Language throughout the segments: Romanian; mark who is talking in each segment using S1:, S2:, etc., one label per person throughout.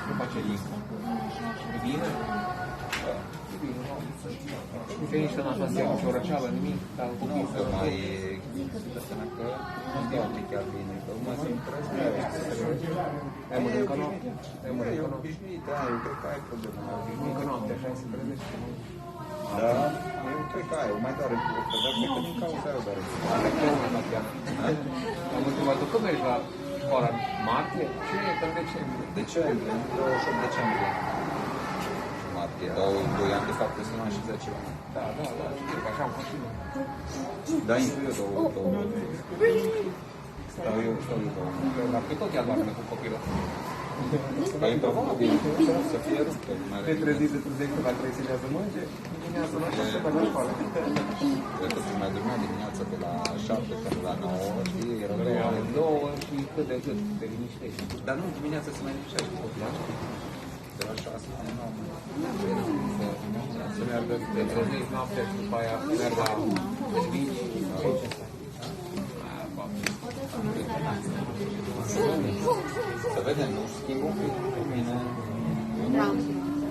S1: Nu face Inca. E bine? E bine, nu știu nici că n-aș vrea să iau nicio răceală, nimic, dar copii să...
S2: Mai există sănăcă, nu știu chiar bine, că mă simt răzgărit.
S1: Ai mănâncă noapte? Ai mănâncă
S2: E
S1: noapte?
S2: obișnuit, da, eu cred că ai probleme.
S1: Mănâncă noapte, așa se trezește.
S2: Da, eu cred că ai, o mai doare cu ăsta, dar cred că din cauza aia doare.
S1: Are că una la chiar. Am întrebat, tu când mergi la școala? Martie? Ce e? Că în decembrie.
S2: Decembrie, 28 decembrie. Martie, 2 ani de fapt, sunt ani și 10 ani.
S1: Da, știu că așa am continuat.
S2: Da, intru eu două. Stau eu două.
S1: Dar pe tot ea doarme cu copilul.
S2: Păi probabil, să fie ruptă.
S1: Te trezi de trezești că la 3 zile să mânce, dimineața la 6 pe la școală.
S2: Cred că se mai dormea dimineața pe la 7 până la 9 și era
S1: Rămâne 2 și cât de cât, te liniștești.
S2: Dar nu, dimineața se mai liniștește copilul. De la 6 la 9.
S1: Să meargă, te trezești noaptea și după aia merg la servici.
S2: Să vedem, nu schimb un pic cu mine.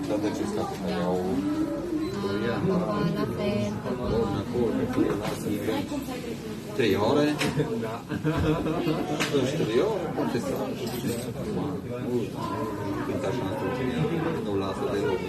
S2: Dar de ce stai să iau?
S3: La fel.
S2: Lasă 3 ore? Da. 3 ore? Poate să uite așa nu lasă de loc.